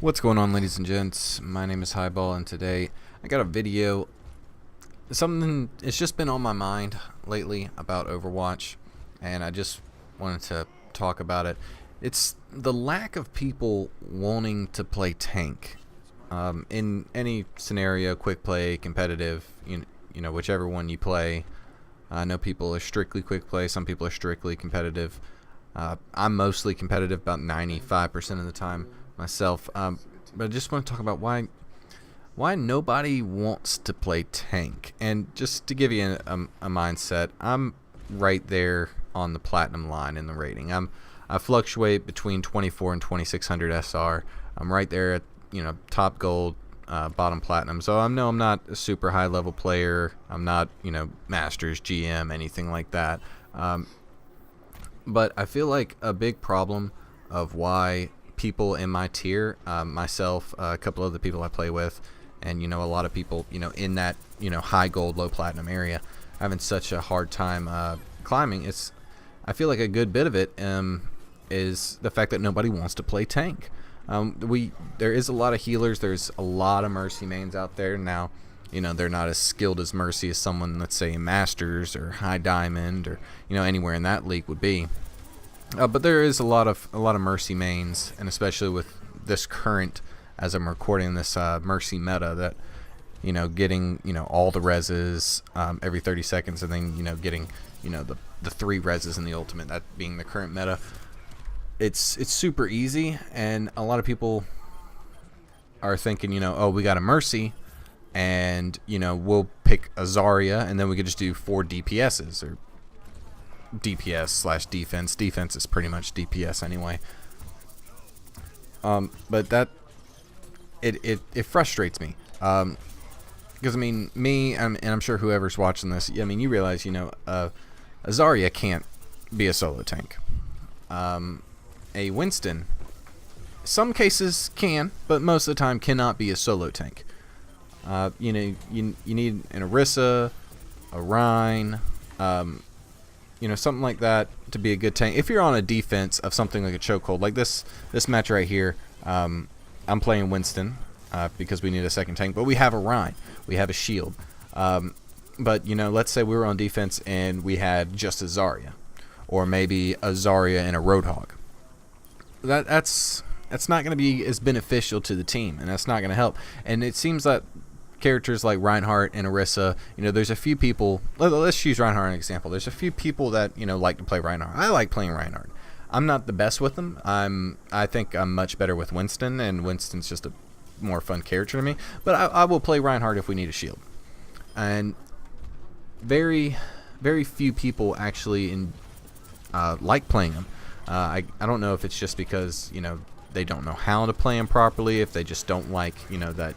What's going on, ladies and gents? My name is Highball, and today I got a video. Something it's just been on my mind lately about Overwatch, and I just wanted to talk about it. It's the lack of people wanting to play tank in any scenario, quick play, competitive, you know, whichever one you play. I know people are strictly quick play. Some people are strictly competitive. I'm mostly competitive, about 95% of the time myself. But I just want to talk about why nobody wants to play tank. And just to give you a mindset, I'm right there on the platinum line in the rating. I fluctuate between 24 and 2600 SR. I'm right there at top gold, bottom platinum. So I'm not a super high level player. I'm not masters, GM, anything like that. But I feel like a big problem of why people in my tier, myself, a couple of the people I play with, and a lot of people in that high gold, low platinum area, having such a hard time climbing. I feel like a good bit of it is the fact that nobody wants to play tank. There is a lot of healers. There's a lot of Mercy mains out there now. They're not as skilled as Mercy as someone, let's say, in Masters or High Diamond or anywhere in that league would be. But there is a lot of Mercy mains, and especially with this current, as I'm recording this, Mercy meta, that getting all the reses every 30 seconds, and then getting the 3 reses in the ultimate, that being the current meta. It's super easy, and a lot of people are thinking oh, we got a Mercy, and we'll pick a Zarya, and then we could just do 4 DPSs, or DPS / defense. Defense is pretty much DPS anyway. But that it frustrates me, because me, and I'm sure whoever's watching this, you realize a Zarya can't be a solo tank. A Winston, some cases can, but most of the time cannot be a solo tank. You need an Orisa, a Rein, something like that to be a good tank. If you're on a defense of something like a chokehold, like this match right here, I'm playing Winston because we need a second tank, but we have a Rein, we have a shield. But let's say we were on defense and we had just a Zarya, or maybe a Zarya and a Roadhog. That's not going to be as beneficial to the team, and that's not going to help. And it seems that characters like Reinhardt and Orisa, there's a few people. Let's use Reinhardt as an example. There's a few people that like to play Reinhardt. I like playing Reinhardt. I'm not the best with them. I think I'm much better with Winston, and Winston's just a more fun character to me. But I will play Reinhardt if we need a shield. And very, very few people actually like playing him. I don't know if it's just because they don't know how to play him properly, if they just don't like that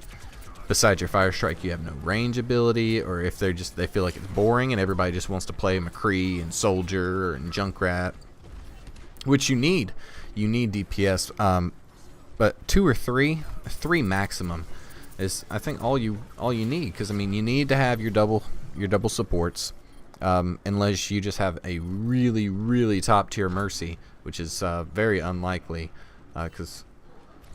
besides your Fire Strike you have no range ability, or if they feel like it's boring and everybody just wants to play McCree and Soldier and Junkrat, which you need DPS, but 2 or 3 maximum is I think all you need, because you need to have your double supports, unless you just have a really, really top tier Mercy, which is very unlikely, because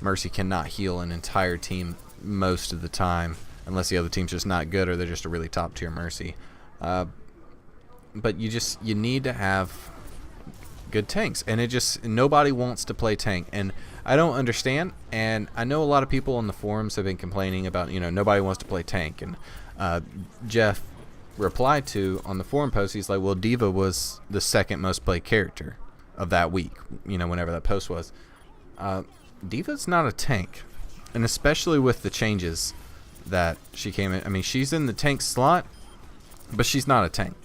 Mercy cannot heal an entire team most of the time, unless the other team's just not good or they're just a really top tier Mercy. But you need to have good tanks, and nobody wants to play tank, and I don't understand. And I know a lot of people on the forums have been complaining about nobody wants to play tank, and Jeff replied to on the forum post, he's like, well, D.Va was the second most played character of that week, whenever that post was. D.Va's not a tank, and especially with the changes that she came in. She's in the tank slot, but she's not a tank.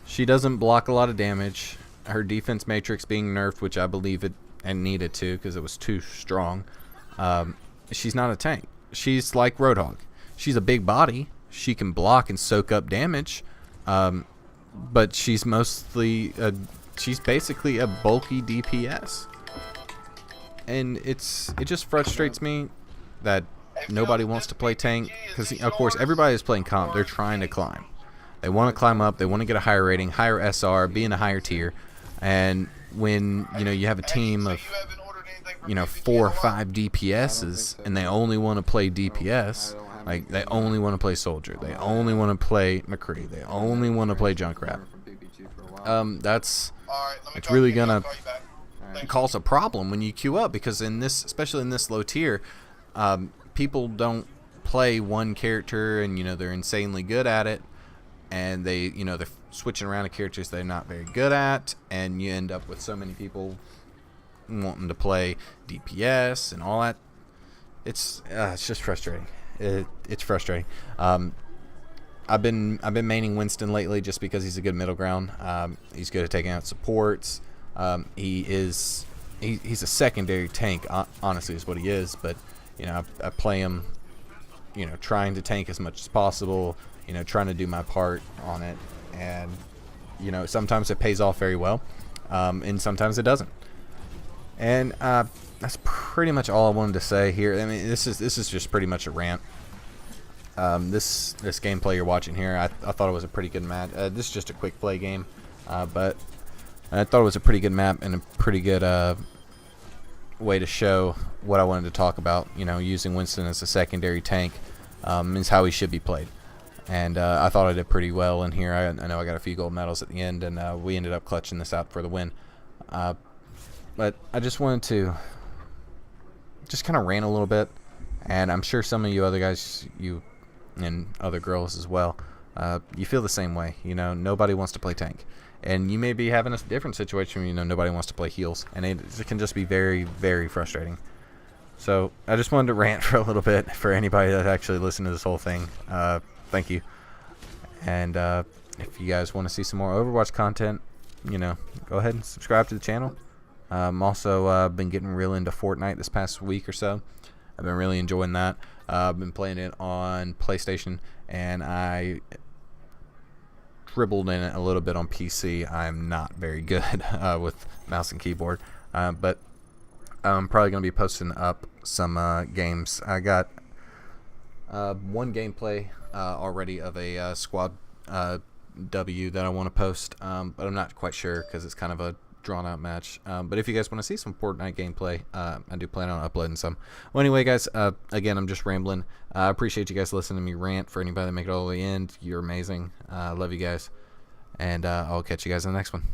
She doesn't block a lot of damage. Her defense matrix being nerfed, which I believe it and needed to, because it was too strong. She's not a tank. She's like Roadhog. She's a big body. She can block and soak up damage, but she's basically a bulky DPS. And it just frustrates me that nobody wants to play tank, because of course everybody is playing comp. They're trying to climb. They want to climb up. They want to get a higher rating, higher SR, be in a higher tier. And when you have a team of 4 or 5 DPSs, and they only want to play DPS. Like, they only want to play Soldier. They only want to play McCree. They only want to play Junkrat. That's really gonna cause a problem when you queue up, because especially in this low tier, people don't play one character and they're insanely good at it, and they're switching around to characters they're not very good at, and you end up with so many people wanting to play DPS and all that. It's just frustrating. It's frustrating. I've been maining Winston lately just because he's a good middle ground. He's good at taking out supports. He's a secondary tank, honestly, is what he is. But I play him, trying to tank as much as possible. Trying to do my part on it, and sometimes it pays off very well, and sometimes it doesn't. And that's pretty much all I wanted to say here. I mean, this is just pretty much a rant. This gameplay you're watching here, I thought it was a pretty good map. This is just a quick play game, but I thought it was a pretty good map and a pretty good way to show what I wanted to talk about. Using Winston as a secondary tank is how he should be played. And I thought I did pretty well in here. I know I got a few gold medals at the end, and we ended up clutching this out for the win. But I just wanted to just kind of rant a little bit, and I'm sure some of you other guys, you and other girls as well, you feel the same way. Nobody wants to play tank, and you may be having a different situation where nobody wants to play heals, and it can just be very, very frustrating. So I just wanted to rant for a little bit for anybody that actually listened to this whole thing. Thank you. And if you guys want to see some more Overwatch content, go ahead and subscribe to the channel. Also been getting real into Fortnite this past week or so. I've been really enjoying that. I've been playing it on PlayStation, and I dribbled in it a little bit on PC. I'm not very good with mouse and keyboard, but I'm probably going to be posting up some games. I got one gameplay already of a squad W that I want to post, but I'm not quite sure because it's kind of a drawn out match. But if you guys want to see some Fortnite gameplay, I do plan on uploading some. Well, anyway, guys, again, I'm just rambling. I appreciate you guys listening to me rant. For anybody that make it all the way in, you're amazing. I love you guys, and I'll catch you guys in the next one.